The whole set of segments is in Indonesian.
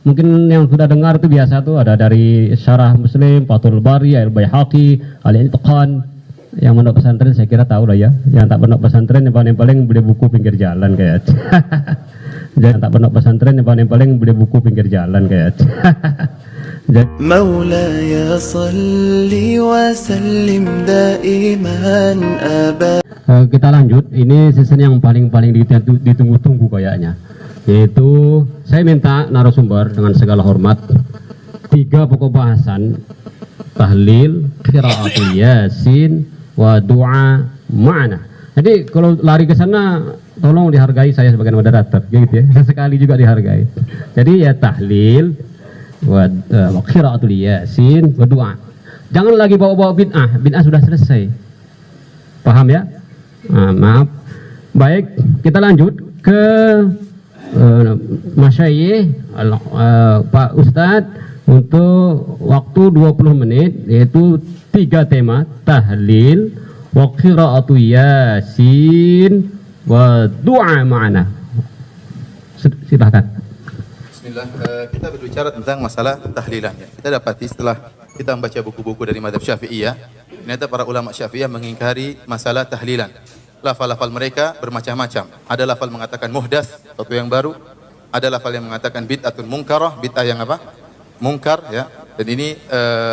Mungkin yang sudah dengar itu biasa tuh ada dari Syarah Muslim, Fathul Bari, Al-Baihaqi, Al-Itqan. Yang pondok pesantren saya kira tahu lah ya. Yang tak pondok pesantren yang paling beli buku pinggir jalan kayak. Yang tak pondok pesantren yang paling beli buku pinggir jalan kayak. Maulaya salli wa sallim daiman abad. Kita lanjut. Ini season yang paling ditunggu-tunggu kayaknya. Yaitu saya minta narasumber dengan segala hormat 3 pokok bahasan: tahlil, qiraatul yasin, wa doa ma'na. Jadi kalau lari ke sana tolong dihargai saya sebagai moderator gitu ya. Sekali juga dihargai. Jadi ya tahlil wa qiraatul yasin wa doa. Jangan lagi bawa-bawa bid'ah. Bid'ah sudah selesai. Paham ya? Maaf. Baik, kita lanjut ke masyayikh Pak Ustadz untuk waktu 20 menit, yaitu 3 tema: tahlil, wa qiraatu yasin, wa du'a ma'ana. Silakan. Bismillah, kita berbicara tentang masalah tahlilan. Kita dapati setelah kita membaca buku-buku dari mazhab Syafi'iyah, ternyata para ulama Syafi'iyah mengingkari masalah tahlilan. Lafal-lafal mereka bermacam-macam. Ada lafal mengatakan muhdats, sesuatu yang baru. Ada lafal yang mengatakan bid'atun munkarah, bid'ah yang apa? Mungkar, ya. Dan ini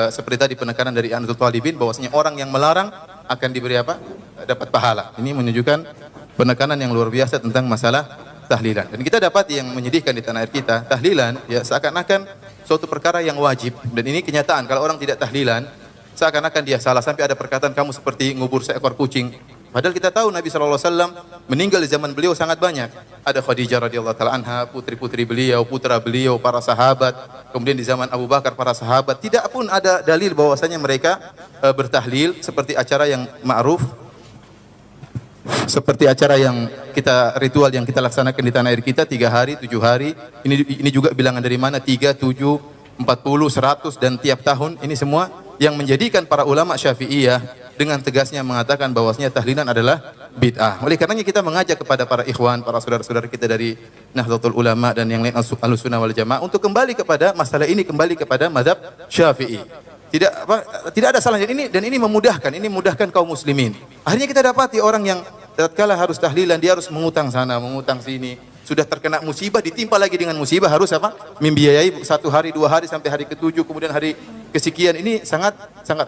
seperti tadi penekanan dari Anadul Talibin bahwasanya orang yang melarang akan diberi apa? Dapat pahala. Ini menunjukkan penekanan yang luar biasa tentang masalah tahlilan. Dan kita dapat yang menyedihkan di tanah air kita, tahlilan ya seakan-akan suatu perkara yang wajib. Dan ini kenyataan, kalau orang tidak tahlilan seakan-akan dia salah. Sampai ada perkataan kamu seperti ngubur seekor kucing. Padahal kita tahu Nabi SAW meninggal di zaman beliau sangat banyak. Ada Khadijah radhiyallahu taala anha, putri-putri beliau, putra beliau, para sahabat. Kemudian di zaman Abu Bakar para sahabat. Tidak pun ada dalil bahwasanya mereka bertahlil seperti acara yang ma'ruf, seperti acara yang kita ritual yang kita laksanakan di tanah air kita 3 hari, 7 hari. Ini juga bilangan dari mana? 3, 7, 40, 100 dan tiap tahun. Ini semua yang menjadikan para ulama Syafi'iyah dengan tegasnya mengatakan bahwasanya tahlilan adalah bid'ah. Oleh karenanya kita mengajak kepada para ikhwan, para saudara-saudara kita dari Nahdlatul Ulama dan yang lain Ahlussunnah wal Jamaah untuk kembali kepada masalah ini, kembali kepada mazhab Syafi'i. Tidak ada salahnya ini memudahkan kaum muslimin. Akhirnya kita dapati orang yang tatkala harus tahlilan dia harus mengutang sana, mengutang sini. Sudah terkena musibah, ditimpa lagi dengan musibah, harus apa? Membiayai 1 hari, 2 hari sampai hari ke-7, kemudian hari kesekian. Ini sangat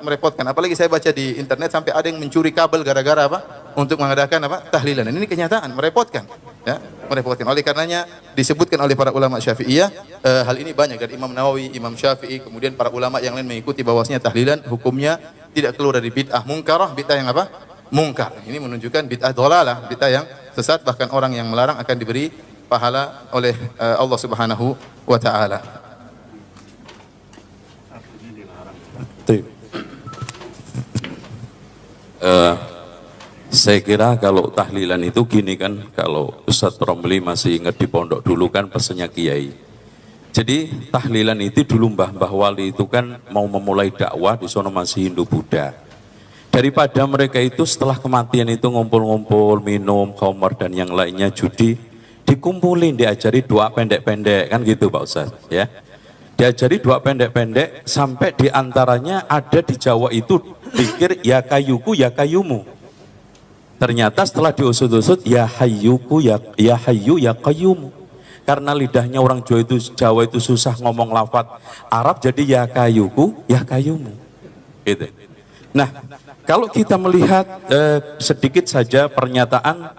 merepotkan. Apalagi saya baca di internet sampai ada yang mencuri kabel gara-gara apa? Untuk mengadakan apa? Tahlilan. Ini kenyataan, merepotkan. Ya, merepotkan. Oleh karenanya disebutkan oleh para ulama Syafi'iyah, hal ini banyak dari Imam Nawawi, Imam Syafi'i, kemudian para ulama yang lain mengikuti bahwasanya tahlilan hukumnya tidak keluar dari bid'ah mungkarah, bid'ah yang apa? Mungkar. Ini menunjukkan bid'ah dhalalah, bid'ah yang sesat, bahkan orang yang melarang akan diberi pahala oleh Allah Subhanahu wa taala. Saya kira kalau tahlilan itu gini kan, kalau Ustadz Romli masih ingat di pondok dulu kan pesannya Kiai. Jadi tahlilan itu dulu Mbah Wali itu kan mau memulai dakwah di sono masih Hindu Buddha. Daripada mereka itu setelah kematian itu ngumpul-ngumpul, minum, khamar dan yang lainnya, judi, dikumpulin, diajari doa pendek-pendek kan gitu Pak Ustadz ya. Diajari doa pendek-pendek sampai diantaranya ada di Jawa itu pikir ya kayuku ya kayumu. Ternyata setelah diusut-usut ya hayyuku ya hayyu ya qayyumu. Karena lidahnya orang Jawa itu susah ngomong lafaz Arab, jadi ya kayuku ya kayumu. Gitu. Nah, kalau kita melihat sedikit saja pernyataan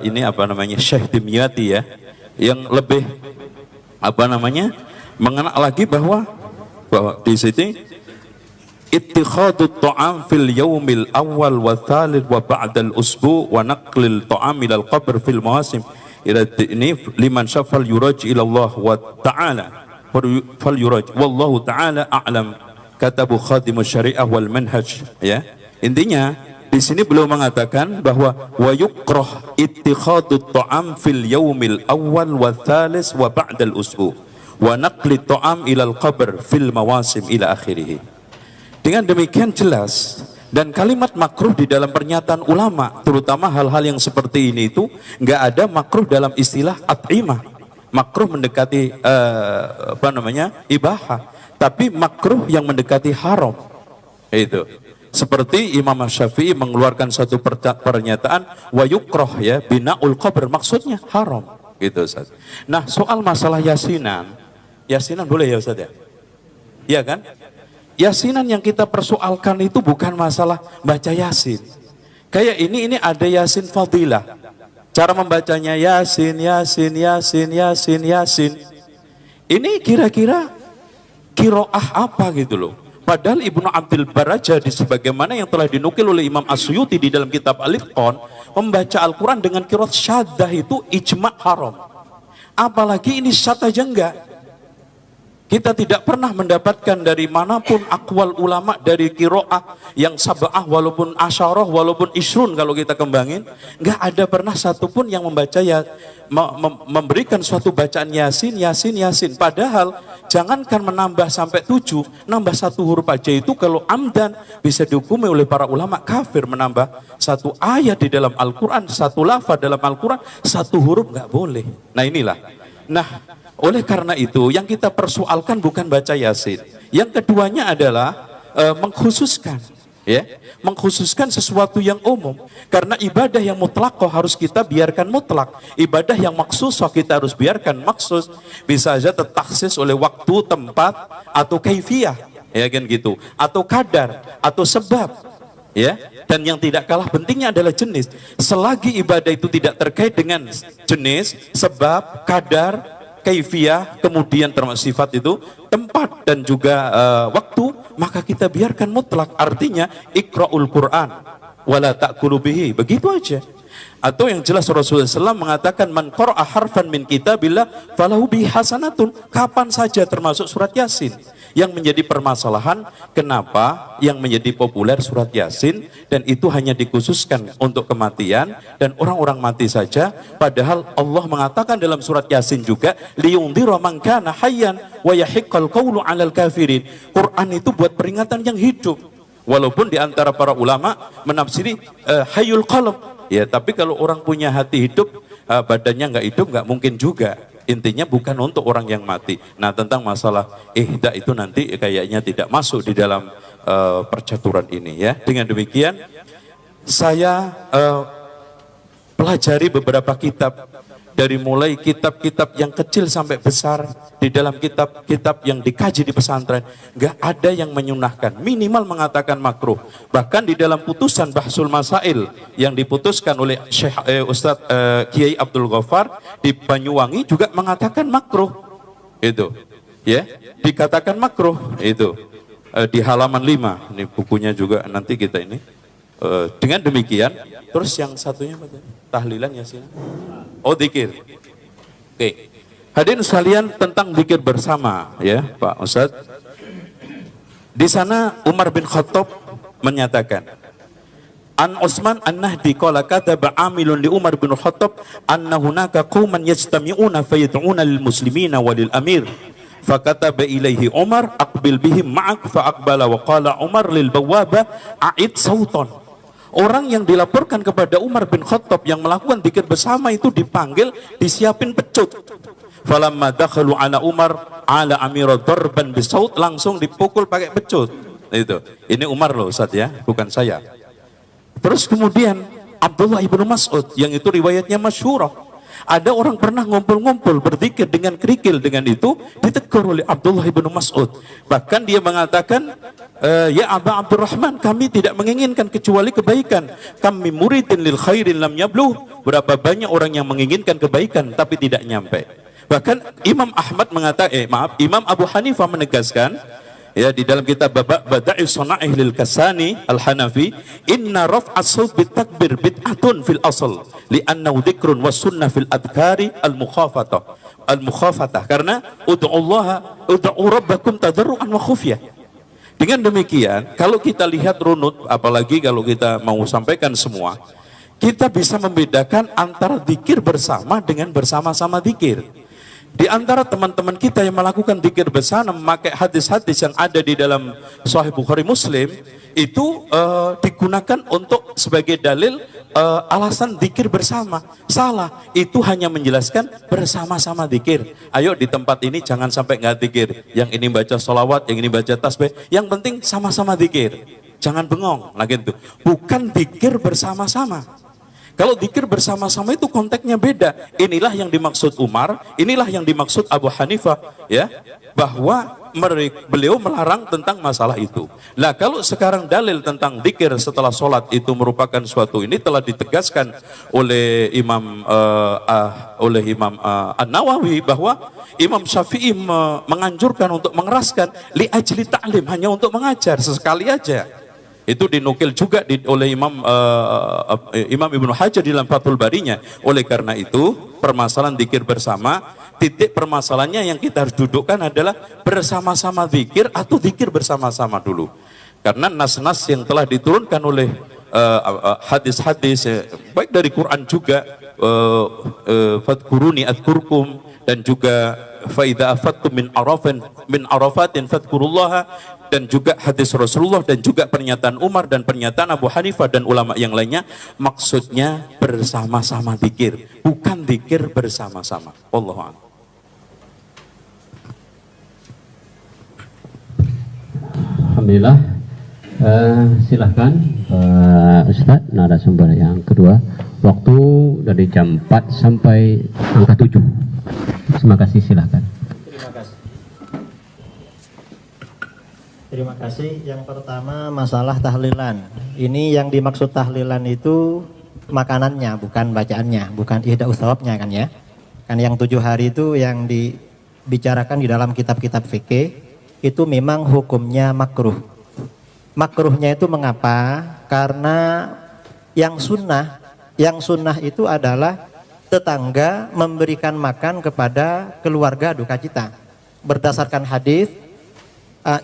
ini apa namanya Syekh Dimyati ya, yang lebih apa namanya mengenal lagi bahwa di sini ittikhadut ta'am fil yaumil awal wa thalith wa ba'dal usbu wa naqlil ta'am ilal qabr fil mawasim ila ini liman syafal yuraj ila Allah wa ta'ala fal yuraj wallahu ta'ala a'lam, katabu khadimus syariah wal manhaj ya. Intinya di sini beliau mengatakan bahwa wa yukrah ittikhadut ta'am fil yaumil awal wa thalith wa ba'dal usbu wa naqlit ta'am ilal qabr fil mawasim ila akhirih. Dengan demikian jelas, dan kalimat makruh di dalam pernyataan ulama, terutama hal-hal yang seperti ini itu nggak ada makruh dalam istilah at'imah. Makruh mendekati ibahah, tapi makruh yang mendekati haram. Itu. Seperti Imam Syafi'i mengeluarkan satu pernyataan wa yukroh, ya, binaul qabr, maksudnya haram. Gitu, Ustaz. Nah, soal masalah yasinan boleh ya, Ustaz ya? Iya kan? Yasinan yang kita persoalkan itu bukan masalah baca yasin. Kayak ini ada yasin fadilah. Cara membacanya yasin. Ini kira-kira kiroah apa gitu loh. Padahal Ibnu Abdul Baraja sebagaimana yang telah dinukil oleh Imam As-Suyuti di dalam kitab Al-Itqan, membaca Al-Quran dengan kiroah syaddah itu ijma' haram. Apalagi ini syad aja enggak. Kita tidak pernah mendapatkan dari manapun akwal ulama dari kiroah yang sab'ah walaupun asyarah walaupun isrun kalau kita kembangin, nggak ada pernah satupun yang membaca memberikan suatu bacaan yasin. Padahal jangankan menambah sampai 7, nambah 1 huruf aja itu kalau amdan bisa dihukumi oleh para ulama kafir. Menambah 1 ayat di dalam Al-Quran, 1 lafaz dalam Al-Quran, 1 huruf nggak boleh. Nah inilah. Nah, oleh karena itu yang kita persoalkan bukan baca yasin. Yang keduanya adalah mengkhususkan, ya, mengkhususkan sesuatu yang umum. Karena ibadah yang mutlaqah harus kita biarkan mutlak. Ibadah yang maksusah kita harus biarkan maksus. Bisa saja tertaksis oleh waktu, tempat, atau kaifiyah, ya kan gitu, atau kadar, atau sebab, ya. Dan yang tidak kalah pentingnya adalah jenis. Selagi ibadah itu tidak terkait dengan jenis, sebab, kadar, kaifiyah, kemudian termasuk sifat itu, tempat dan juga waktu, maka kita biarkan mutlak. Artinya iqra'ul Quran wala ta'kulu bihi, begitu aja. Atau yang jelas Rasulullah SAW mengatakan man qara'a harfan min kitabillah falahu bihi hasanatun, kapan saja termasuk surat Yasin. Yang menjadi permasalahan kenapa yang menjadi populer surat Yasin dan itu hanya dikhususkan untuk kematian dan orang-orang mati saja, padahal Allah mengatakan dalam surat Yasin juga liyundhira man kana hayyan wa yahiqqal qawlu 'alal kafirin. Quran itu buat peringatan yang hidup. Walaupun di antara para ulama menafsiri hayyul qalb, ya, tapi kalau orang punya hati hidup, badannya nggak hidup nggak mungkin juga. Intinya bukan untuk orang yang mati. Nah, tentang masalah ihda itu nanti kayaknya tidak masuk di dalam percaturan ini, ya. Dengan demikian saya pelajari beberapa kitab, dari mulai kitab-kitab yang kecil sampai besar di dalam kitab-kitab yang dikaji di pesantren, nggak ada yang menyunahkan, minimal mengatakan makruh. Bahkan di dalam putusan Bahsul Masail yang diputuskan oleh Syekh Ustadz Kiai Abdul Ghaffar di Banyuwangi juga mengatakan makruh. Itu, ya, dikatakan makruh itu di halaman 5. Ini bukunya juga nanti kita ini. Dengan demikian, terus yang satunya apa tadi? Tahlilan ya sih. Oh, zikir. Oke. Hadirin sekalian, tentang zikir bersama, ya, Pak Ustadz. Di sana Umar bin Khattab menyatakan, An Utsman An-Nahdi qala kataba amilun li Umar bin Khattab anna hunaka qauman yajtami'una fayad'una lil muslimina wa lil amir. Fakataba ilaihi Umar aqbil bihim ma'ak fa aqbala wa qala Umar lil bawwaba a'id sautan. Orang yang dilaporkan kepada Umar bin Khattab yang melakukan zikir bersama itu dipanggil, disiapin pecut. Falamma dakhalu ala Umar ala amira darban bisaut, langsung dipukul pakai pecut. Itu. Ini Umar loh Ustaz, ya, bukan saya. Terus kemudian Abdullah ibnu Mas'ud yang itu riwayatnya masyhurah. Ada orang pernah ngumpul-ngumpul berzikir dengan kerikil, dengan itu ditegur oleh Abdullah ibnu Mas'ud. Bahkan dia mengatakan, ya Aba Abdurrahman, kami tidak menginginkan kecuali kebaikan. Kami muridin lil khairin lam yabluh. Berapa banyak orang yang menginginkan kebaikan tapi tidak nyampe. Bahkan Imam Ahmad mengatakan, Imam Abu Hanifah menegaskan, ya, di dalam kitab Bada'is Sana'ih lil Kasani Al-Hanafi, inna raf'as saut bitakbir bid'atun fil asl li'annahu dzikrun was sunnah fil adhkari al-mukhafatah karena ud'u rabbakum tadarruan wa khufyah. Dengan demikian, kalau kita lihat runut, apalagi kalau kita mau sampaikan semua, kita bisa membedakan antara zikir bersama dengan bersama-sama zikir. Di antara teman-teman kita yang melakukan zikir bersama memakai hadis-hadis yang ada di dalam Sahih Bukhari Muslim itu digunakan untuk sebagai dalil alasan zikir bersama. Salah, itu hanya menjelaskan bersama-sama zikir. Ayo di tempat ini jangan sampai nggak zikir. Yang ini baca sholawat, yang ini baca tasbih. Yang penting sama-sama zikir. Jangan bengong, nah gitu. Bukan zikir bersama-sama. Kalau zikir bersama-sama itu konteksnya beda. Inilah yang dimaksud Umar, inilah yang dimaksud Abu Hanifah, ya, bahwa beliau melarang tentang masalah itu. Nah, kalau sekarang dalil tentang zikir setelah sholat itu merupakan suatu ini telah ditegaskan oleh Imam An-Nawawi bahwa Imam Syafi'i menganjurkan untuk mengeraskan li ajli ta'lim, hanya untuk mengajar sesekali aja. Itu dinukil juga oleh Imam Ibnu Hajar di dalam Fathul Barinya. Oleh karena itu, permasalahan zikir bersama, titik permasalahannya yang kita harus dudukkan adalah bersama-sama zikir atau zikir bersama-sama dulu. Karena nas-nas yang telah diturunkan oleh hadis-hadis baik dari Quran juga, fadkuruni adkurkum, dan juga faida afattum min arafatin fadkurullaha, dan juga hadis Rasulullah, dan juga pernyataan Umar dan pernyataan Abu Hanifah dan ulama yang lainnya. Maksudnya bersama-sama zikir, bukan zikir bersama-sama. Wallahu a'lam. Alhamdulillah. Silahkan Ustadz narasumber yang kedua. Waktu dari jam 4 sampai angka 7. Terima kasih, silahkan. Terima kasih. Yang pertama masalah tahlilan. Ini yang dimaksud tahlilan itu makanannya, bukan bacaannya, bukan ihda'us thawabnya kan ya. Kan yang 7 hari itu yang dibicarakan di dalam kitab-kitab fikih itu memang hukumnya makruh. Makruhnya itu mengapa? Karena yang sunnah itu adalah tetangga memberikan makan kepada keluarga duka cita. Berdasarkan hadis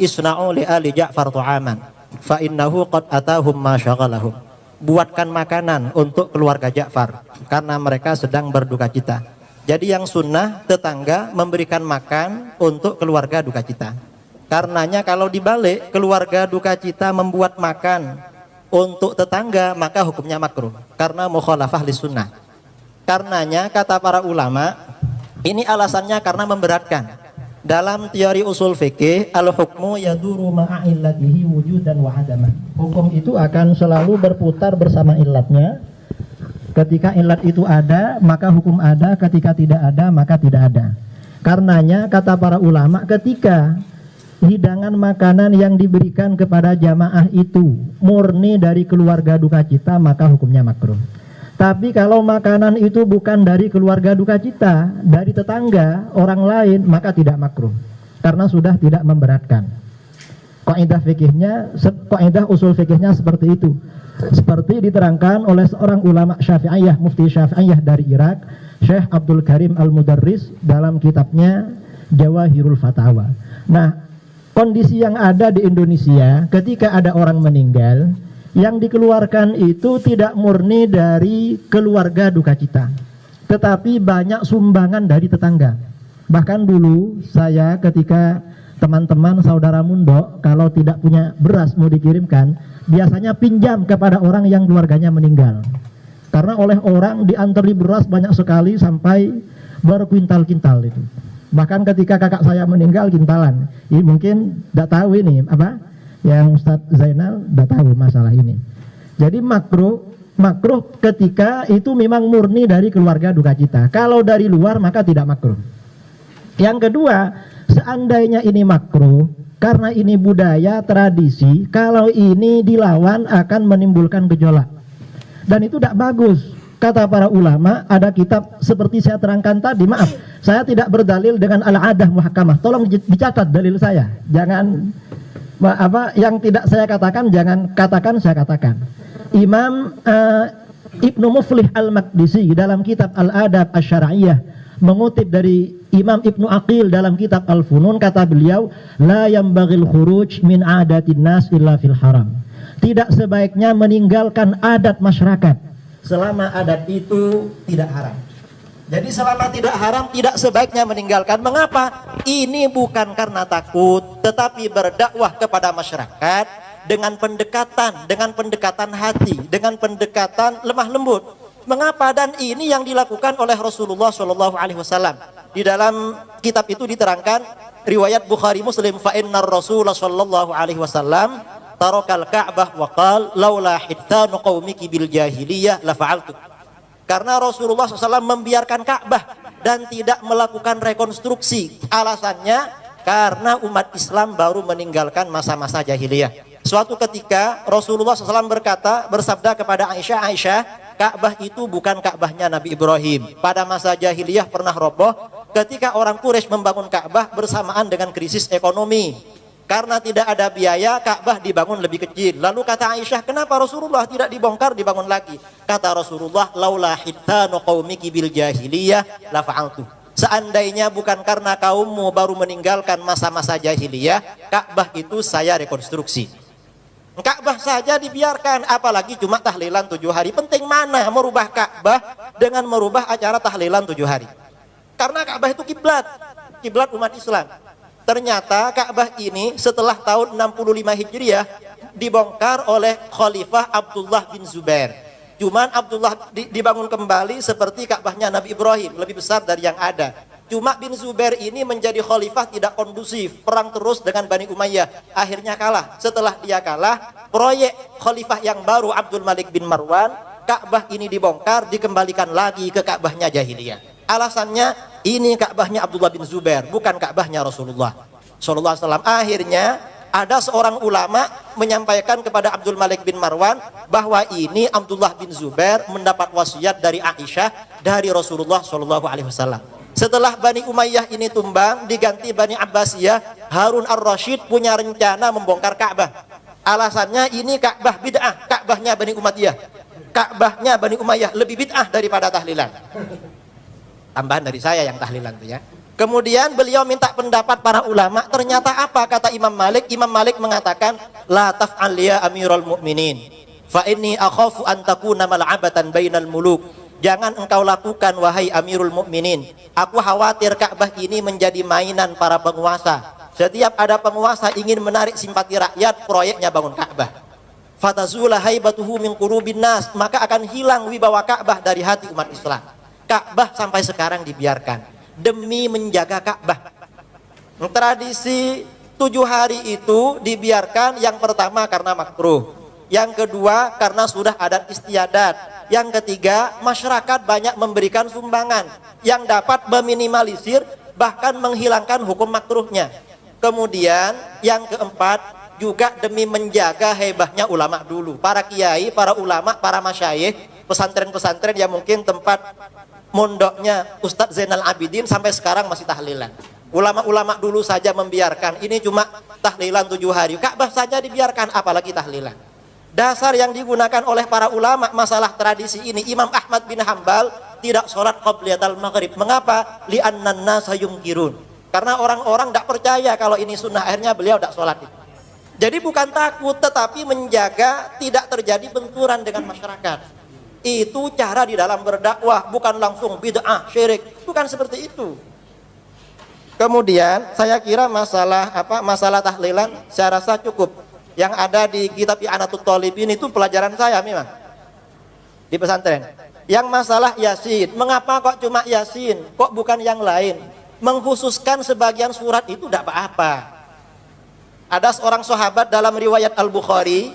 isna'u li ali Ja'far tu'aman fa innahu qad atahum ma syaghalahum. Buatkan makanan untuk keluarga Ja'far karena mereka sedang berduka cita. Jadi yang sunnah tetangga memberikan makan untuk keluarga duka cita. Karenanya kalau dibalik keluarga duka cita membuat makan untuk tetangga, maka hukumnya makruh karena mukhalafah li sunnah. Karenanya kata para ulama, ini alasannya karena memberatkan. Dalam teori usul fikih, al-hukmu yaduru ma'a illatihi wujudan wa adamah. Hukum itu akan selalu berputar bersama illatnya. Ketika illat itu ada, maka hukum ada. Ketika tidak ada, maka tidak ada. Karenanya kata para ulama, ketika hidangan makanan yang diberikan kepada jamaah itu murni dari keluarga duka cita, maka hukumnya makruh. Tapi kalau makanan itu bukan dari keluarga duka cita, dari tetangga, orang lain, maka tidak makruh. Karena sudah tidak memberatkan. Kaidah usul fikihnya seperti itu. Seperti diterangkan oleh seorang ulama Syafi'iyah, mufti Syafi'iyah dari Irak, Syekh Abdul Karim Al-Mudarris dalam kitabnya Jawahirul Fatawa. Nah, kondisi yang ada di Indonesia ketika ada orang meninggal, yang dikeluarkan itu tidak murni dari keluarga duka cita, tetapi banyak sumbangan dari tetangga. Bahkan dulu saya ketika teman-teman saudara Mundo kalau tidak punya beras mau dikirimkan, biasanya pinjam kepada orang yang keluarganya meninggal. Karena oleh orang diantari beras banyak sekali sampai berkuintal-kintal itu. Bahkan ketika kakak saya meninggal kintalan. Ini mungkin tidak tahu ini apa? Yang Ustadz Zainal tidak tahu masalah ini. Jadi makruh ketika itu memang murni dari keluarga duka cita. Kalau dari luar maka tidak makruh. Yang kedua, seandainya ini makruh karena ini budaya tradisi, kalau ini dilawan akan menimbulkan gejolak. Dan itu tidak bagus. Kata para ulama, ada kitab seperti saya terangkan tadi, maaf, saya tidak berdalil dengan al-adah muhkamah. Tolong dicatat dalil saya. Jangan yang tidak saya katakan, jangan katakan saya katakan. Imam Ibnu Muflih Al-Maqdisi dalam kitab Al-Adab Asy-Syar'iyyah mengutip dari Imam Ibnu Aqil dalam kitab Al-Funun, kata beliau, la yambaghil khuruj min adatin nas illa fil haram. Tidak sebaiknya meninggalkan adat masyarakat selama adat itu tidak haram. Jadi selama tidak haram tidak sebaiknya meninggalkan. Mengapa? Ini bukan karena takut, tetapi berdakwah kepada masyarakat dengan pendekatan hati, dengan pendekatan lemah lembut. Mengapa? Dan ini yang dilakukan oleh Rasulullah Shallallahu Alaihi Wasallam. Di dalam kitab itu diterangkan riwayat Bukhari Muslim, fa innar Rasulullah Shallallahu Alaihi Wasallam tarakal Ka'bah wa qala laula hittanu qaumiki bil jahiliyah la fa'altu. Karena Rasulullah SAW membiarkan Ka'bah dan tidak melakukan rekonstruksi. Alasannya karena umat Islam baru meninggalkan masa-masa jahiliyah. Suatu ketika Rasulullah SAW bersabda kepada Aisyah, Aisyah, Ka'bah itu bukan Ka'bahnya Nabi Ibrahim. Pada masa jahiliyah pernah roboh ketika orang Quraisy membangun Ka'bah bersamaan dengan krisis ekonomi. Karena tidak ada biaya, Ka'bah dibangun lebih kecil. Lalu kata Aisyah, kenapa Rasulullah tidak dibongkar, dibangun lagi? Kata Rasulullah, laula hittanu qaumiki bil jahiliyah la fa'altu. Seandainya bukan karena kaummu baru meninggalkan masa-masa jahiliyah, Ka'bah itu saya rekonstruksi. Ka'bah saja dibiarkan, apalagi cuma tahlilan 7 hari. Penting mana merubah Ka'bah dengan merubah acara tahlilan 7 hari? Karena Ka'bah itu kiblat umat Islam. Ternyata Ka'bah ini setelah tahun 65 Hijriah dibongkar oleh Khalifah Abdullah bin Zubair. Cuman Abdullah dibangun kembali seperti Ka'bahnya Nabi Ibrahim, lebih besar dari yang ada. Cuma bin Zubair ini menjadi khalifah tidak kondusif, perang terus dengan Bani Umayyah, akhirnya kalah. Setelah dia kalah, proyek khalifah yang baru Abdul Malik bin Marwan, Ka'bah ini dibongkar, dikembalikan lagi ke Ka'bahnya jahiliyah. Alasannya ini Ka'bahnya Abdullah bin Zubair, bukan Ka'bahnya Rasulullah Sallallahu Alaihi Wasallam. Akhirnya ada seorang ulama menyampaikan kepada Abdul Malik bin Marwan bahwa ini Abdullah bin Zubair mendapat wasiat dari Aisyah dari Rasulullah Sallallahu Alaihi Wasallam. Setelah Bani Umayyah ini tumbang, diganti Bani Abbasiyah, Harun ar-Rasyid punya rencana membongkar Ka'bah. Alasannya ini Ka'bah bid'ah, Ka'bahnya Bani Umayyah. Ka'bahnya Bani Umayyah lebih bid'ah daripada tahlilan. Tambahan dari saya yang tahlilan itu ya. Kemudian beliau minta pendapat para ulama. Ternyata apa kata Imam Malik? Imam Malik mengatakan, la taf'al ya Amirul Mukminin, fa inni akhafu an takuna mal'abatan bainal muluk. Jangan engkau lakukan wahai Amirul Mukminin. Aku khawatir Ka'bah ini menjadi mainan para penguasa. Setiap ada penguasa ingin menarik simpati rakyat, proyeknya bangun Ka'bah. Fatazula haibatuhu min qulubin nas, maka akan hilang wibawa Ka'bah dari hati umat Islam. Ka'bah sampai sekarang dibiarkan demi menjaga Ka'bah. Tradisi 7 hari itu dibiarkan, yang pertama karena makruh, yang kedua karena sudah adat istiadat, yang ketiga masyarakat banyak memberikan sumbangan yang dapat meminimalisir bahkan menghilangkan hukum makruhnya. Kemudian yang keempat juga demi menjaga hebahnya ulama dulu, para kiai, para ulama, para masyayikh, pesantren-pesantren yang mungkin tempat mondoknya Ustadz Zainal Abidin sampai sekarang masih tahlilan. Ulama-ulama dulu saja membiarkan, ini cuma tahlilan 7 hari. Ka'bah saja dibiarkan, apalagi tahlilan. Dasar yang digunakan oleh para ulama masalah tradisi ini, Imam Ahmad bin Hambal tidak sholat qabliyatul maghrib. Mengapa? Li'annan nasa yungkirun. Karena orang-orang tidak percaya kalau ini sunnah, akhirnya beliau tidak sholat itu. Jadi bukan takut, tetapi menjaga tidak terjadi benturan dengan masyarakat. Itu cara di dalam berdakwah, bukan langsung bid'ah, syirik, bukan seperti itu. Kemudian saya kira masalah tahlilan saya rasa cukup. Yang ada di kitab I'anatul Talibin itu pelajaran saya memang di pesantren. Yang masalah Yasin, mengapa kok cuma Yasin, kok bukan yang lain? Mengkhususkan sebagian surat itu tidak apa-apa. Ada seorang sahabat dalam riwayat Al-Bukhari,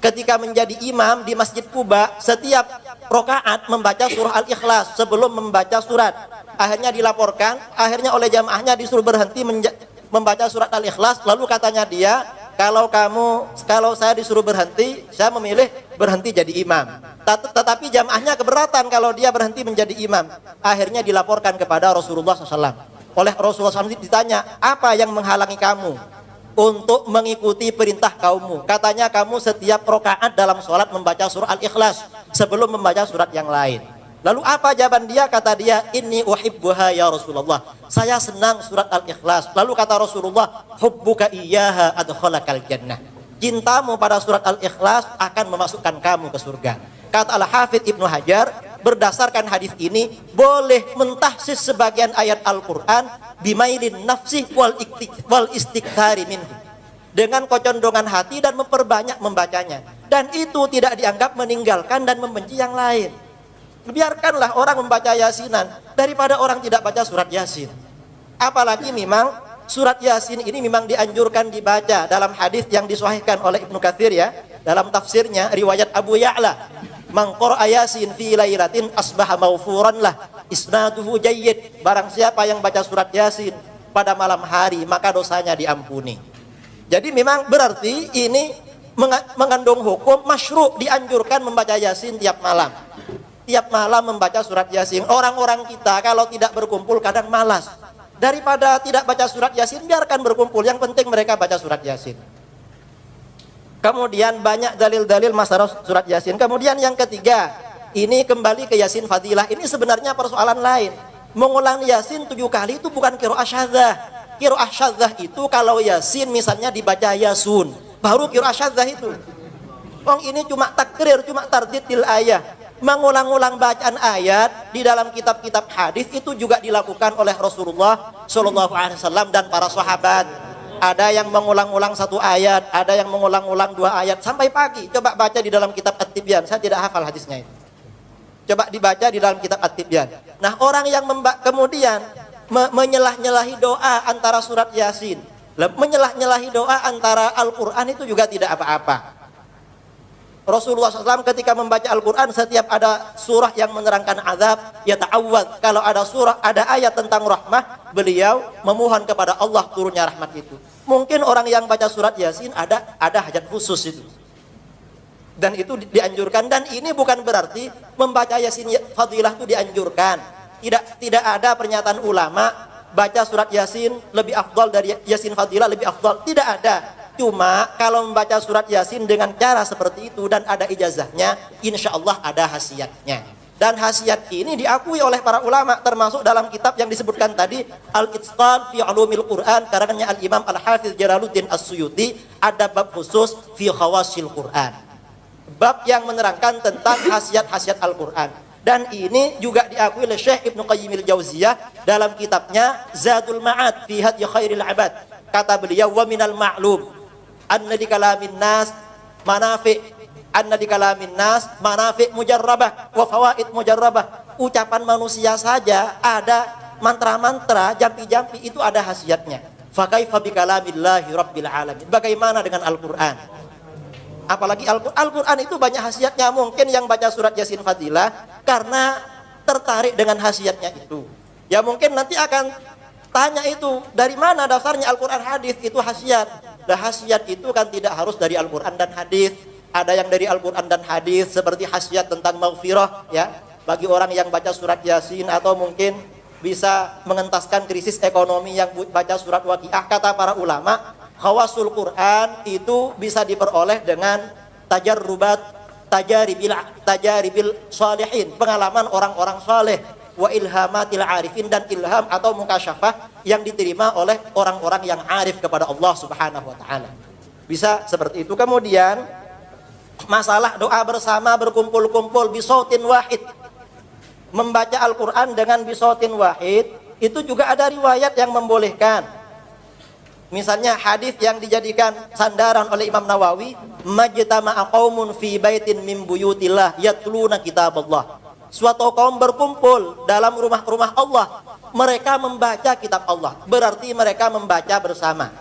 ketika menjadi imam di Masjid Quba, setiap rakaat membaca surah Al-Ikhlas sebelum membaca surat. Akhirnya dilaporkan, akhirnya oleh jamaahnya disuruh berhenti membaca surat Al-Ikhlas. Lalu katanya dia, kalau saya disuruh berhenti, saya memilih berhenti jadi imam. Tetapi jamaahnya keberatan kalau dia berhenti menjadi imam. Akhirnya dilaporkan kepada Rasulullah SAW. Oleh Rasulullah SAW ditanya, apa yang menghalangi kamu untuk mengikuti perintah kaummu? Katanya kamu setiap rakaat dalam sholat membaca surah Al-Ikhlas sebelum membaca surat yang lain. Lalu apa jawaban dia? Kata dia, inni uhibbuha ya Rasulullah, saya senang surat Al-Ikhlas. Lalu kata Rasulullah, hubbuka iyyaha adkhalakal jannah, cintamu pada surat Al-Ikhlas akan memasukkan kamu ke surga. Kata Al-Hafidz Ibnu Hajar, berdasarkan hadis ini boleh mentahsis sebagian ayat Al-Quran bimailin nafsih wal istikthari minhu. dengan kecondongan hati dan memperbanyak membacanya. Dan itu tidak dianggap meninggalkan dan membenci yang lain. Biarkanlah orang membaca yasinan daripada orang tidak baca surat yasin. Apalagi memang surat yasin ini memang dianjurkan dibaca dalam hadis yang disahihkan oleh Ibnu Katsir ya, dalam tafsirnya riwayat Abu Ya'la, man qara'a yasin fi lailatin asbaha maghfuran lah isnaduhu jayyid. Barang siapa yang baca surat yasin pada malam hari maka dosanya diampuni. Jadi memang berarti ini mengandung hukum masyru', dianjurkan membaca yasin tiap malam. Tiap malam membaca surat yasin. Orang-orang kita kalau tidak berkumpul kadang malas. Daripada tidak baca surat yasin, biarkan berkumpul. Yang penting mereka baca surat yasin. Kemudian banyak dalil-dalil masalah surat yasin. Kemudian yang ketiga, ini kembali ke yasin fadilah. Ini sebenarnya persoalan lain. Mengulang yasin 7 kali itu bukan qiraah syadzah. Qiraah syadzah itu kalau yasin misalnya dibaca yasun, baru qiraah syadzah itu. Ini cuma takrir, cuma tardidil ayat. Mengulang-ulang bacaan ayat di dalam kitab-kitab hadis itu juga dilakukan oleh Rasulullah SAW dan para sahabat. Ada yang mengulang-ulang 1 ayat, ada yang mengulang-ulang 2 ayat sampai pagi. Coba baca di dalam kitab At-Tibyan. Saya tidak hafal hadisnya itu. Coba dibaca di dalam kitab At-Tibyan. Nah, orang yang kemudian menyelah-nyelahi doa antara surat Yasin, menyelah-nyelahi doa antara Al-Quran itu juga tidak apa-apa. Rasulullah SAW ketika membaca Al-Quran, setiap ada surah yang menerangkan azab, ya ta'awwad. Kalau ada surah, ada ayat tentang rahmah, beliau memohon kepada Allah turunnya rahmat itu. Mungkin orang yang baca surat Yasin ada hajat khusus itu. Dan itu dianjurkan. Dan ini bukan berarti membaca Yasin fadilah itu dianjurkan. Tidak ada pernyataan ulama baca surat Yasin lebih afdal dari Yasin fadilah lebih afdal. Tidak ada. Cuma kalau membaca surat Yasin dengan cara seperti itu dan ada ijazahnya, insya Allah ada khasiatnya. Dan khasiat ini diakui oleh para ulama, termasuk dalam kitab yang disebutkan tadi, Al-Itqan fi Ulumil Quran, karangannya Al-Imam Al-Hafiz Jalaluddin As-Suyuti, ada bab khusus fi khawasil Quran. Bab yang menerangkan tentang khasiat-khasiat Al-Quran. Dan ini juga diakui oleh Syekh Ibnu Qayyim al-Jauziyah dalam kitabnya Zadul Ma'ad fi Hadyi Khairil Ibad. Kata beliau, wa minal ma'lum anna di kalamin nas manafi' mujarrabah wa fawaid mujarrabah. Ucapan manusia saja ada mantra-mantra, jampi-jampi itu ada khasiatnya. Fa kaifa bi kalamillahi rabbil alamin. Bagaimana dengan Al-Qur'an? Apalagi Al-Qur'an itu banyak khasiatnya. Mungkin yang baca surat Yasin fadilah karena tertarik dengan khasiatnya itu. Ya mungkin nanti akan tanya itu, dari mana dasarnya Al-Quran hadis itu khasiat. Nah, khasiat itu kan tidak harus dari Al-Quran dan hadis. Ada yang dari Al-Quran dan hadis seperti khasiat tentang maghfirah ya, bagi orang yang baca surat Yasin, atau mungkin bisa mengentaskan krisis ekonomi yang baca surat Waqiah. Kata para ulama, khawasul Quran itu bisa diperoleh dengan tajaribil salihin, pengalaman orang-orang saleh, wa ilhamatil arifin, dan ilham atau mukasyafah yang diterima oleh orang-orang yang arif kepada Allah Subhanahu wa taala. Bisa seperti itu. Kemudian masalah doa bersama, berkumpul-kumpul bisautin wahid. Membaca Al-Qur'an dengan bisautin wahid itu juga ada riwayat yang membolehkan. Misalnya hadis yang dijadikan sandaran oleh Imam Nawawi, majtama'a qaumun fi baitin min buyutillah yatluna kitaballah. Suatu kaum berkumpul dalam rumah-rumah Allah, mereka membaca kitab Allah. Berarti mereka membaca bersama.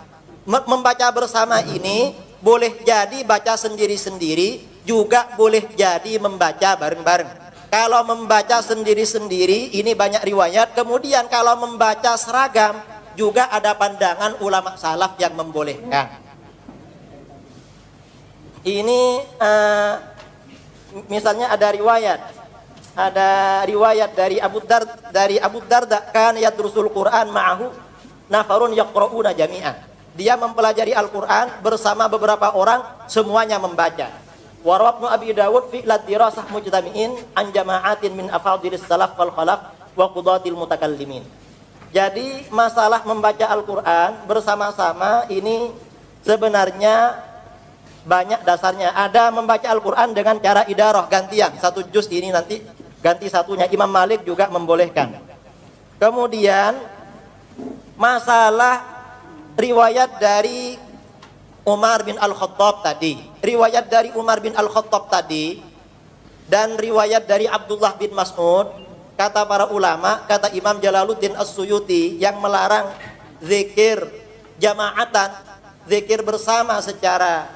Membaca bersama ini boleh jadi baca sendiri-sendiri, juga boleh jadi membaca bareng-bareng. Kalau membaca sendiri-sendiri ini banyak riwayat. Kemudian kalau membaca seragam juga ada pandangan ulama salaf yang membolehkan. Ini misalnya ada riwayat dari Abu Darda kan yadrusul Quran ma'ahu nafarun yaqra'una jami'an. Dia mempelajari Al-Quran bersama beberapa orang, semuanya membaca. Wa Abi Dawud fi dirasah mujtami'in an jama'atin min afadilis salaf wal khalaf wa qudatil mutakallimin. Jadi masalah membaca Al-Quran bersama-sama ini sebenarnya banyak dasarnya. Ada membaca Al-Quran dengan cara idarah, gantian. Satu juz ini nanti ganti satunya. Imam Malik juga membolehkan. Kemudian masalah riwayat dari Umar bin Al-Khattab tadi, riwayat dari Umar bin Al-Khattab tadi, dan riwayat dari Abdullah bin Mas'ud, kata para ulama, kata Imam Jalaluddin As-Suyuti, yang melarang zikir jamaatan, zikir bersama secara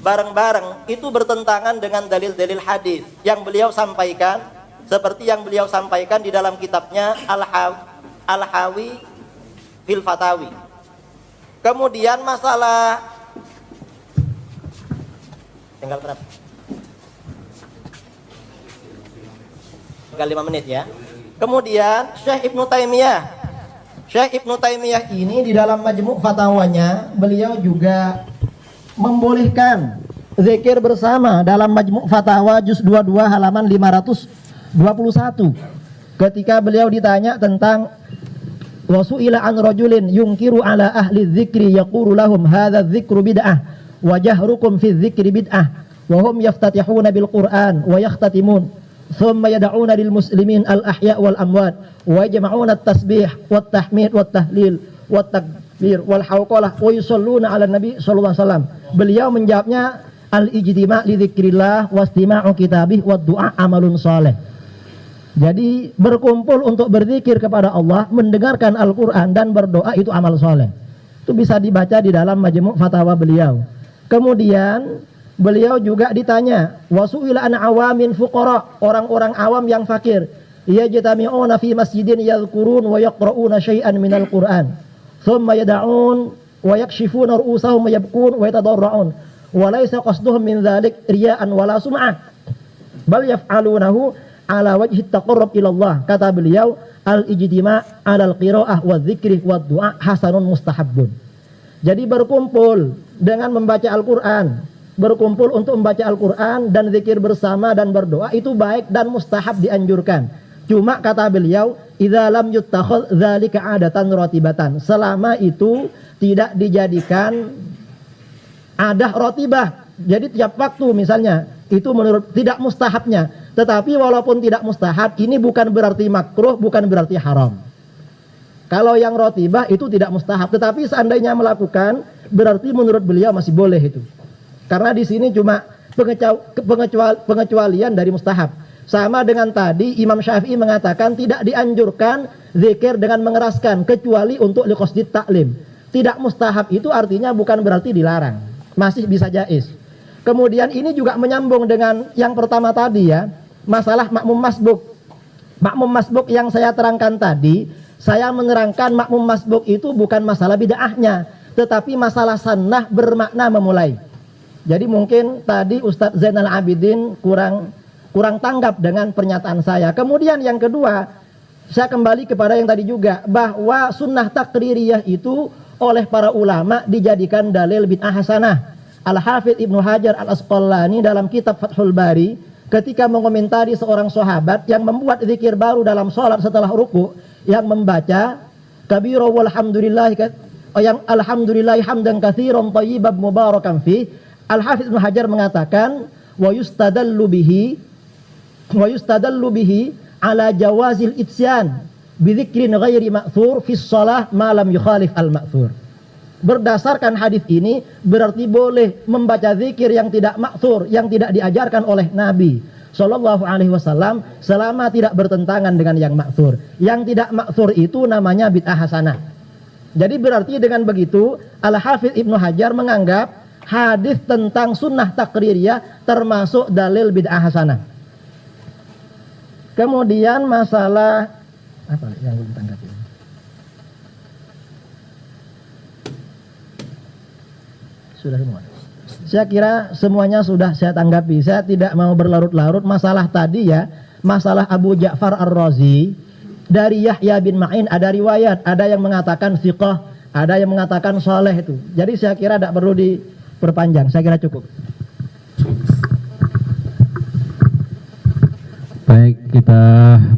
bareng-bareng, itu bertentangan dengan dalil-dalil hadis yang beliau sampaikan, seperti yang beliau sampaikan di dalam kitabnya Al-Hawi fil Fatawi. Kemudian masalah tinggal berapa? Tinggal 5 menit ya. Kemudian Syekh Ibnu Taimiyah ini di dalam Majmu' Fatawanya, beliau juga membolehkan zikir bersama dalam Majmu' Fatawa juz 22 halaman 521. Ketika beliau ditanya tentang wasu'ila an rajulin yungkiru ala ahli dzikri yaqulu lahum hadza dzikru bid'ah wa jahrukum fi dzikri bid'ah wa hum yaftatihuna bil Qur'an wa yakhtatimun thumma yad'una lil muslimin al ahya wal amwat wa yajma'una at tasbih wat tahmid wat tahlil wat takbir wal hawqalah wa yusalluna ala nabi sallallahu alaihi wasallam. Beliau menjawabnya al ijtima' li dzikrillah wastima'u kitabih wad du'a amalun saleh. Jadi berkumpul untuk berzikir kepada Allah, mendengarkan Al-Quran dan berdoa itu amal soleh. Itu bisa dibaca di dalam Majmu' Fatawa beliau. Kemudian beliau juga ditanya, wasu'ila an awamin fuqara, orang-orang awam yang fakir, yajtami'una fi masjidin yadhkurun wa yaqra'una syai'an minal Qur'an, thumma yada'un wa yakshifuna ru'usahum wa yabkun wa yatadarra'un, wa laysa qasduhum min dhalik riya'an wala sum'ah, bal yaf'alunahu ala wajhi taqarrub ila Allah. Kata beliau, al-ijtima' ala al-qira'ah wa dzikri wa du'a hasanun mustahabbun. Jadi berkumpul dengan membaca Al-Quran, berkumpul untuk membaca Al-Quran dan zikir bersama dan berdoa itu baik dan mustahab, dianjurkan. Cuma kata beliau, idza lam yuttakhadh dzalika 'adatan ratibatan, selama itu tidak dijadikan adah ratibah. Jadi tiap waktu misalnya, itu menurut tidak mustahabnya. Tetapi walaupun tidak mustahab, ini bukan berarti makruh, bukan berarti haram. Kalau yang rotibah itu tidak mustahab, tetapi seandainya melakukan, berarti menurut beliau masih boleh itu. Karena di sini cuma pengecualian dari mustahab. Sama dengan tadi Imam Syafi'i mengatakan tidak dianjurkan zikir dengan mengeraskan, kecuali untuk liqasdit ta'lim. Tidak mustahab itu artinya bukan berarti dilarang, masih bisa jaiz. Kemudian ini juga menyambung dengan yang pertama tadi ya, masalah makmum masbuk. Makmum masbuk yang saya terangkan tadi, saya menerangkan makmum masbuk itu bukan masalah bid'ahnya, tetapi masalah sunnah bermakna memulai. Jadi mungkin tadi Ustadz Zainal Abidin kurang tanggap dengan pernyataan saya. Kemudian yang kedua, saya kembali kepada yang tadi juga, bahwa sunnah takririyah itu oleh para ulama dijadikan dalil bid'ah hasanah. Al-Hafidh Ibnu Hajar Al-Asqalani dalam kitab Fathul Bari ketika mengomentari seorang sahabat yang membuat zikir baru dalam sholat setelah ruku, yang membaca kabira walhamdulillah, yang alhamdulillahi hamdan katsiran thayyiban mubarakan fi. Al-Hafidh Ibnu Hajar mengatakan wa yustadallu bihi ala jawazil itsyan bi dzikrin ghairi ma'thur fi shalah ma lam yukhalif al-ma'thur. Berdasarkan hadis ini berarti boleh membaca zikir yang tidak ma'thur, yang tidak diajarkan oleh Nabi Shallallahu Alaihi Wasallam, selama tidak bertentangan dengan yang ma'thur. Yang tidak ma'thur itu namanya bid'ah hasanah. Jadi berarti dengan begitu Al-Hafidh Ibnu Hajar menganggap hadis tentang sunnah takririyah termasuk dalil bid'ah hasanah. Kemudian masalah apa yang ditanggapi? Sudah semua. Saya kira semuanya sudah saya tanggapi. Saya tidak mau berlarut-larut. Masalah tadi ya, masalah Abu Ja'far Ar-Razi dari Yahya bin Ma'in, ada riwayat, ada yang mengatakan thiqah, ada yang mengatakan saleh itu. Jadi saya kira tidak perlu diperpanjang. Saya kira cukup. Baik, kita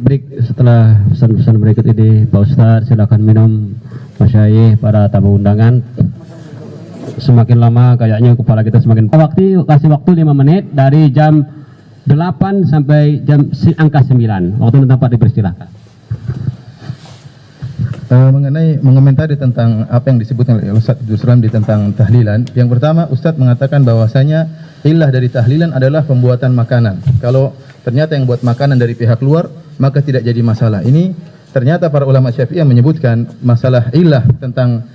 break. Setelah pesan-pesan berikut ini, Pak Ustadz silakan minum, masyayikh, para tamu undangan. Semakin lama kayaknya kepala kita semakin kasih waktu 5 menit dari jam 8 sampai jam angka 9. Waktu dan tempat dipersilahkan. mengenai mengomentari tentang apa yang disebutkan oleh Ustaz Idrus Ramli tentang tahlilan. Yang pertama, Ustaz mengatakan bahwasanya illah dari tahlilan adalah pembuatan makanan. Kalau ternyata yang buat makanan dari pihak luar, maka tidak jadi masalah. Ini ternyata para ulama Syafi'iyah menyebutkan masalah illah tentang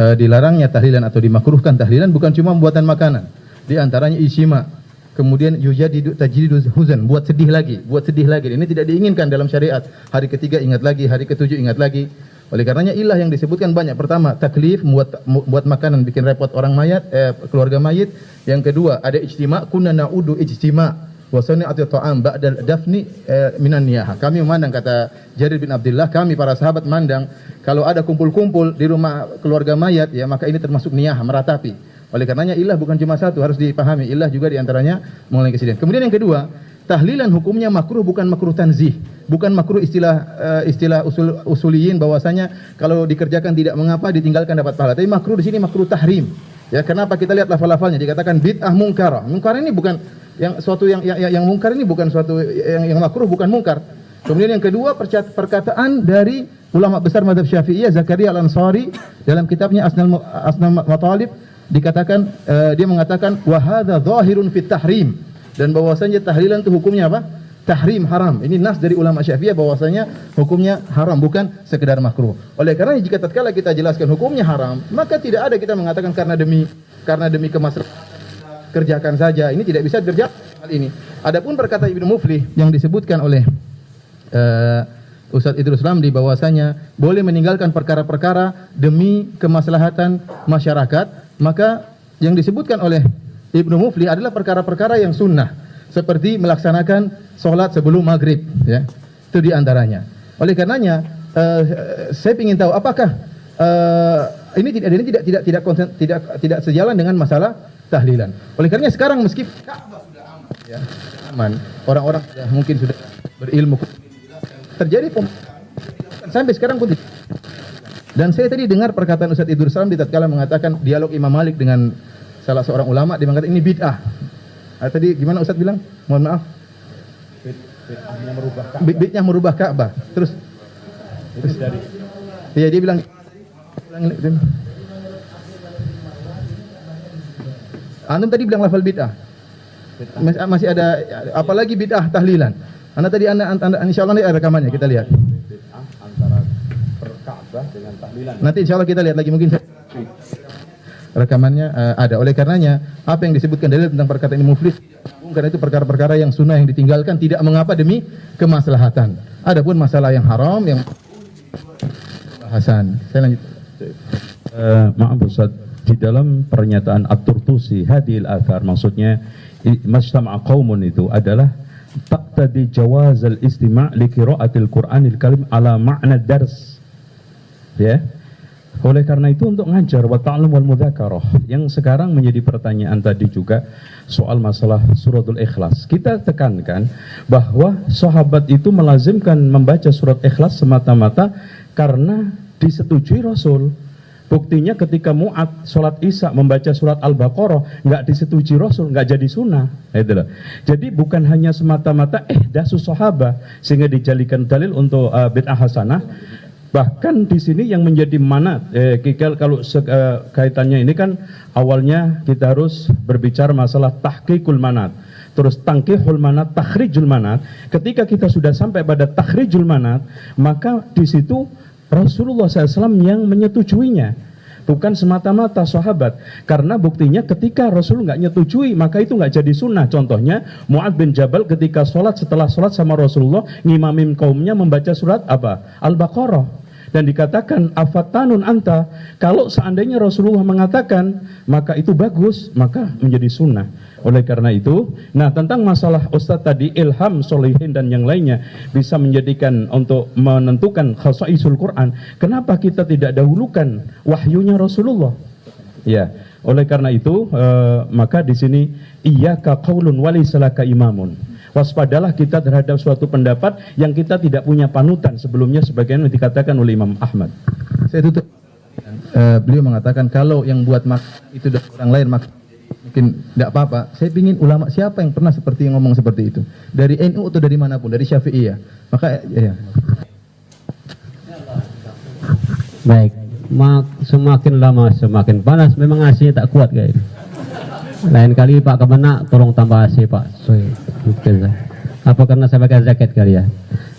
dilarangnya tahlilan atau dimakruhkan tahlilan bukan cuma pembuatan makanan. Di antaranya ijma', kemudian yujadidu tajdidul huzan, buat sedih lagi. Ini tidak diinginkan dalam syariat. Hari ketiga ingat lagi, hari ketujuh ingat lagi. Oleh karenanya ilah yang disebutkan banyak. Pertama, taklif, buat makanan bikin repot orang mayat, keluarga mayit. Yang kedua, ada ijtima', kunna na'udu ijtima' wa sani'atu ta'am ba'dal dafni minan niyahah. Kami memandang, kata Jarir bin Abdullah, kami para sahabat mandang kalau ada kumpul-kumpul di rumah keluarga mayat, ya maka ini termasuk niyahah, meratapi. Oleh karenanya ilah bukan cuma satu, harus dipahami. Ilah juga diantaranya mengulangi kesedihan. Kemudian yang kedua, tahlilan hukumnya makruh, bukan makruh tanzih, bukan makruh istilah usuliyin bahwasanya kalau dikerjakan tidak mengapa, ditinggalkan dapat pahala. Tapi makruh di sini makruh tahrim. Ya, kenapa kita lihat lafal-lafalnya dikatakan bid'ah mungkar. Mungkar ini bukan yang mungkar ini bukan suatu yang makruh, bukan mungkar. Kemudian yang kedua, perkataan dari ulama besar mazhab Syafi'iyah Zakaria Al-Ansari dalam kitabnya Asnal Matalib dikatakan dia mengatakan wa hadza zahirun fit tahrim, dan bahwasanya tahlilan itu hukumnya apa? Tahrim, haram. Ini nas dari ulama Syafi'iyah bahwasanya hukumnya haram, bukan sekedar makruh. Oleh karena jika tatkala kita jelaskan hukumnya haram, maka tidak ada kita mengatakan karena demi kemaslahatan kerjakan saja. Ini tidak bisa kerja hal ini. Adapun perkataan Ibnu Muflih yang disebutkan oleh Ustaz Idrus Ramli bahwasanya boleh meninggalkan perkara-perkara demi kemaslahatan masyarakat, maka yang disebutkan oleh Ibnu Muflih adalah perkara-perkara yang sunnah, seperti melaksanakan sholat sebelum maghrib, ya, itu diantaranya. Oleh karenanya saya ingin tahu apakah ini tidak sejalan dengan masalah tahlilan. Oleh karenanya sekarang meskipun Ka'bah sudah aman, ya, aman, orang-orang mungkin sudah berilmu, terjadi sampai sekarang pun. Dan saya tadi dengar perkataan Ustaz Idrus Ramli tatkala mengatakan dialog Imam Malik dengan salah seorang ulama, dia mengatakan ini bid'ah. Tadi gimana Ustaz bilang? Mohon maaf. Bid'ah merubah Ka'bah. Terus dari. Iya, dia bilang Antum tadi bilang lafal bid'ah. Masih ada apalagi bid'ah tahlilan. Anda tadi insyaallah nanti ada rekamannya, kita lihat. Antara Ka'bah dengan tahlilan. Nanti insyaallah kita lihat lagi, mungkin rekamannya ada. Oleh karenanya apa yang disebutkan dalil tentang perkataan Imam Muflih, karena itu perkara-perkara yang sunnah yang ditinggalkan tidak mengapa demi kemaslahatan. Adapun masalah yang haram yang bahasan. Saya lanjut. Maaf Ustaz, di dalam pernyataan At-Turtusi hadil athar, maksudnya majtama'a qaumun itu adalah taqtadi jawaz al-istima' li qira'atil Qur'anil Karim ala ma'na dars. Ya. Oleh karena itu untuk ngajar wa ta'allum wal mudzakarah, yang sekarang menjadi pertanyaan tadi juga soal masalah suratul Ikhlas. Kita tekankan bahwa sahabat itu melazimkan membaca surat Ikhlas semata-mata karena disetujui Rasul. Buktinya ketika Mu'ad sholat Isya membaca surat Al-Baqarah nggak disetujui Rasul, nggak jadi sunnah. Itulah. Jadi bukan hanya semata-mata dasus sahabah sehingga dijadikan dalil untuk bid'ah hasanah. Bahkan di sini yang menjadi manat, kalau kaitannya ini kan awalnya kita harus berbicara masalah tahqiqul manat, terus tangkihul manat, takhrijul manat. Ketika kita sudah sampai pada takhrijul manat, maka di situ Rasulullah SAW yang menyetujuinya, bukan semata-mata sahabat. Karena buktinya ketika Rasul nggak nyetujui, maka itu nggak jadi sunnah. Contohnya Mu'ad bin Jabal ketika setelah sholat sama Rasulullah, ngimamin kaumnya membaca surat apa? Al-Baqarah. Dan dikatakan afatanun anta, kalau seandainya Rasulullah mengatakan maka itu bagus, maka menjadi sunnah. Oleh karena itu, nah tentang masalah Ustadz tadi ilham solihin dan yang lainnya bisa menjadikan untuk menentukan khasaisul Quran, kenapa kita tidak dahulukan wahyunya Rasulullah? Ya, oleh karena itu maka di sini iyyaka qaulun walaysa laka imamun. Waspadalah kita terhadap suatu pendapat yang kita tidak punya panutan sebelumnya, sebagaimana dikatakan oleh Imam Ahmad. Saya tutup. Beliau mengatakan kalau yang buat itu dari orang lain mungkin tidak apa-apa. Saya ingin ulama siapa yang pernah seperti yang ngomong seperti itu, dari NU atau dari manapun, dari Syafi'iyah. Maka ya. Baik, semakin lama semakin panas. Memang AC tak kuat kayak ini. Lain kali Pak Kemenak tolong tambah AC Pak. Apa karena saya pakai jaket kali ya?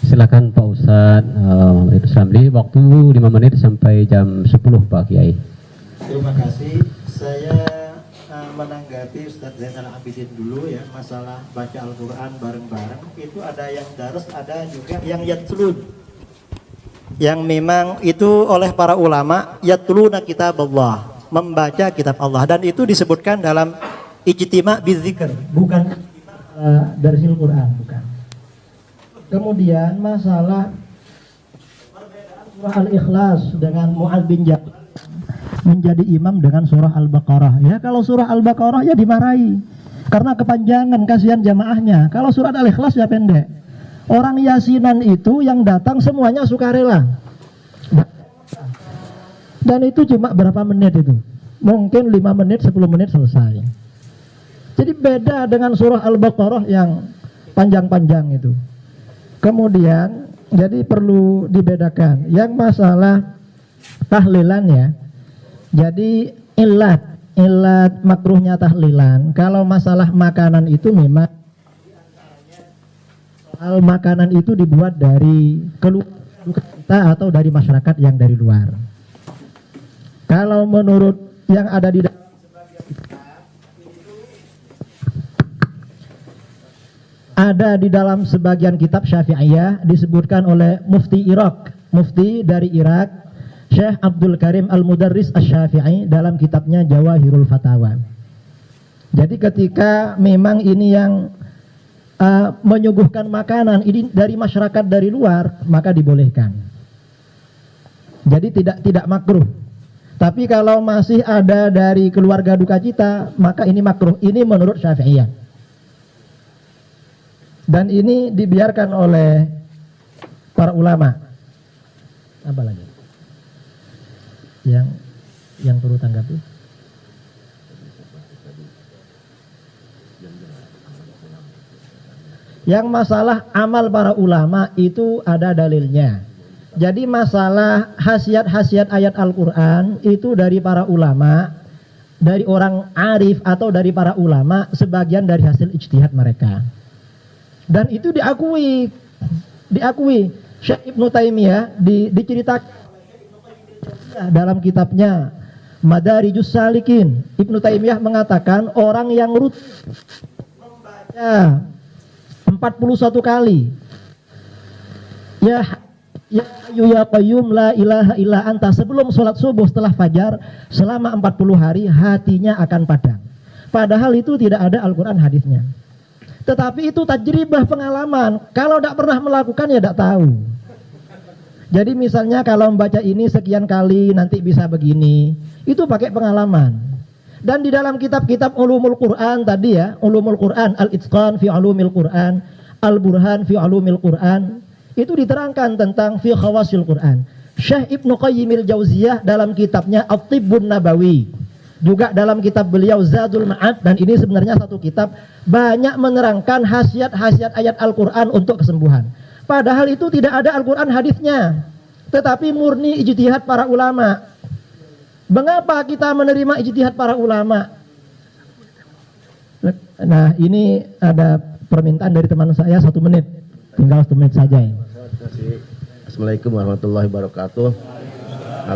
Silakan Pak Ustadz Islamli, waktu 5 menit sampai jam 10 Pak Kiai. Terima kasih. Saya menanggapi Ustadz Zainal Abidin dulu ya, masalah baca Al-Quran bareng-bareng. Itu ada yang daras, ada juga yang yatlun, yang memang itu oleh para ulama, yatluna kitab Allah, membaca kitab Allah, dan itu disebutkan dalam ijtima' bidzikr, bukan darsil Quran, bukan. Kemudian masalah surah Al-Ikhlas dengan Mu'adz bin Jabal menjadi imam dengan surah Al-Baqarah. Ya, kalau surah Al-Baqarah ya dimarahi karena kepanjangan, kasihan jamaahnya. Kalau surah Al-Ikhlas ya pendek. Orang yasinan itu yang datang semuanya sukarela. Dan itu cuma berapa menit itu? Mungkin 5 menit, 10 menit selesai. Jadi beda dengan surah Al-Baqarah yang panjang-panjang itu. Kemudian jadi perlu dibedakan yang masalah tahlilan ya. Jadi ilat makruhnya tahlilan. Kalau masalah makanan itu memang soal makanan itu dibuat dari keluarga kita atau dari masyarakat yang dari luar. Kalau menurut yang ada di dalam sebagian kitab Syafi'iyah disebutkan oleh Mufti Irak, Mufti dari Irak, Syekh Abdul Karim Al-Mudarris Asy-Syafi'i dalam kitabnya Jawahirul Fatawa. Jadi ketika memang ini yang menyuguhkan makanan ini dari masyarakat dari luar, maka dibolehkan. Jadi tidak makruh. Tapi kalau masih ada dari keluarga duka cita, maka ini makruh. Ini menurut Syafi'iyah. Dan ini dibiarkan oleh para ulama. Apa lagi? Yang perlu tanggapi? Yang masalah amal para ulama itu ada dalilnya. Jadi masalah khasiat-khasiat ayat Al-Quran itu dari para ulama, dari orang arif atau dari para ulama, sebagian dari hasil ijtihad mereka. Dan itu diakui Syekh Ibnu Taimiyah diceritakan dalam kitabnya Madarijus Salikin. Ibnu Taimiyah mengatakan orang yang rutin membaca 41 kali ya Hayyu ya Qayyum la ilaha illa anta sebelum sholat subuh setelah fajar selama 40 hari, hatinya akan padam. Padahal itu tidak ada Al-Quran hadisnya. Tetapi itu tajribah, pengalaman. Kalau tidak pernah melakukan ya tidak tahu. Jadi misalnya kalau membaca ini sekian kali nanti bisa begini. Itu pakai pengalaman. Dan di dalam kitab-kitab ulumul Quran tadi ya, ulumul Quran, Al-Itqan fi ulumil Quran, Al-Burhan fi ulumil Quran, itu diterangkan tentang fi khawasil Quran. Syekh Ibnu Qayyimil Jauziyah dalam kitabnya At-Tibbun Nabawi, juga dalam kitab beliau Zadul Ma'ad, dan ini sebenarnya satu kitab, banyak menerangkan khasiat-khasiat ayat Al-Quran untuk kesembuhan. Padahal itu tidak ada Al-Quran hadisnya, tetapi murni ijtihad para ulama. Mengapa kita menerima ijtihad para ulama? Nah, ini ada permintaan dari teman saya 1 menit, tinggal 1 menit saja ya. Assalamualaikum warahmatullahi wabarakatuh.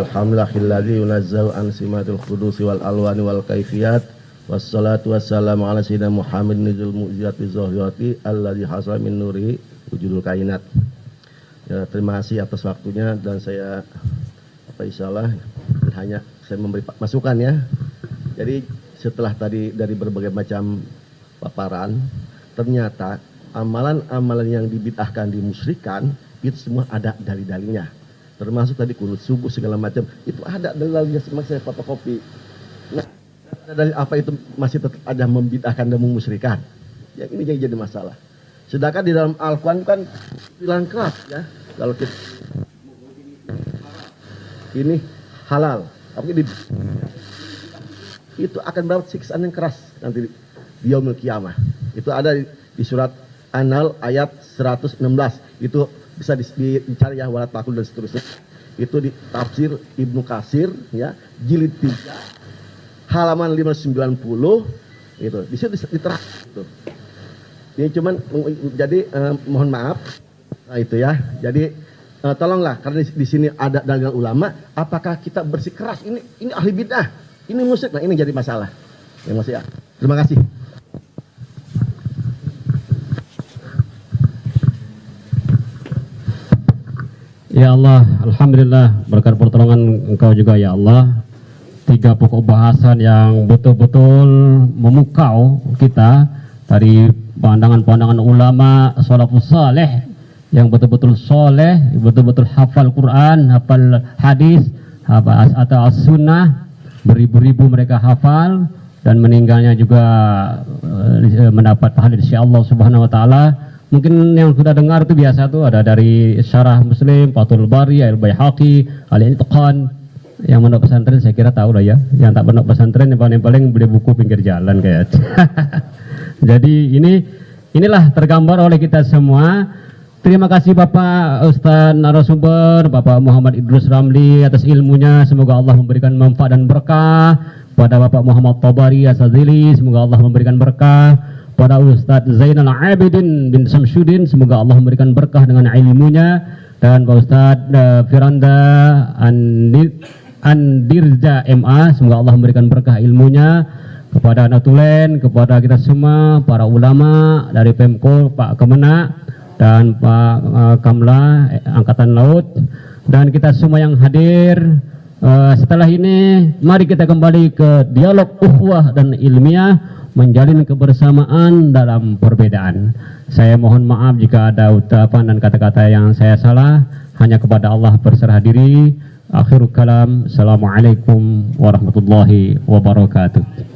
Alhamdulillahilladzi yunazzalu an simatul qudusi wal alwani wal kaifiyat wassalatu wassalamu ala sayyidina Muhammad nizul mu'jizati zahirati alladzi hasala min nuri wujudul kainat. Ya, terima kasih atas waktunya, dan saya insyaallah hanya saya memberi masukan ya. Jadi setelah tadi dari berbagai macam paparan, ternyata amalan-amalan yang dibid'ahkan, dimusyrikan, itu semua ada dalil-dalilnya. Termasuk tadi kunut subuh segala macam, itu ada dalilnya, semua saya fotokopi. Nah, dalil apa itu masih tetap ada membid'ahkan dan memusyrikan? Yang ini jadi masalah. Sedangkan di dalam Al-Quran kan bilang keras ya, kalau kita ini halal, tapi itu akan mendapat siksaan yang keras nanti di yaumil qiyamah. Itu ada di surat An-Nahl ayat 116. Itu bisa dicari ya, walat takul dan seterusnya. itu di tafsir Ibnu Katsir ya, jilid 3 halaman 590 itu. Di situ diterangkan itu. Ini cuman jadi mohon maaf. Nah, itu ya. Jadi tolonglah karena di sini ada dagangan ulama, apakah kita bersikeras ini ahli bid'ah, ini musyrik. Nah, ini jadi masalah. Ya Mas ya. Terima kasih. Ya Allah, Alhamdulillah berkat pertolongan Engkau juga ya Allah. 3 pokok bahasan yang betul-betul memukau kita dari pandangan-pandangan ulama salafus saleh yang betul-betul soleh, betul-betul hafal Quran, hafal hadis, atau as-sunnah, beribu-ribu mereka hafal dan meninggalnya juga mendapat pahala insya Allah Subhanahu wa taala. Mungkin yang sudah dengar itu biasa tuh ada dari Syarah Muslim, Fathul Bari, Al-Baihaqi, Al-Itqan. Yang pondok pesantren saya kira tahu lah ya. Yang tak pondok pesantren yang paling beli buku pinggir jalan kayak. Jadi inilah tergambar oleh kita semua. Terima kasih Bapak Ustaz narasumber, Bapak Muhammad Idrus Ramli atas ilmunya. Semoga Allah memberikan manfaat dan berkah. Pada Bapak Muhammad Tabari Asadzili, semoga Allah memberikan berkah. Pada Ustaz Zainal Abidin bin Samsudin, semoga Allah memberikan berkah dengan ilmunya. Dan Pak Ustaz Firanda Andirja MA, semoga Allah memberikan berkah ilmunya. Kepada Natulen, kepada kita semua, para ulama dari Pemko, Pak Kemenak, dan Pak Kamla Angkatan Laut, dan kita semua yang hadir. Setelah ini, mari kita kembali ke dialog ukhuwah dan ilmiah, menjalin kebersamaan dalam perbedaan. Saya mohon maaf jika ada ucapan dan kata-kata yang saya salah. Hanya kepada Allah berserah diri. Akhirul kalam. Assalamualaikum warahmatullahi wabarakatuh.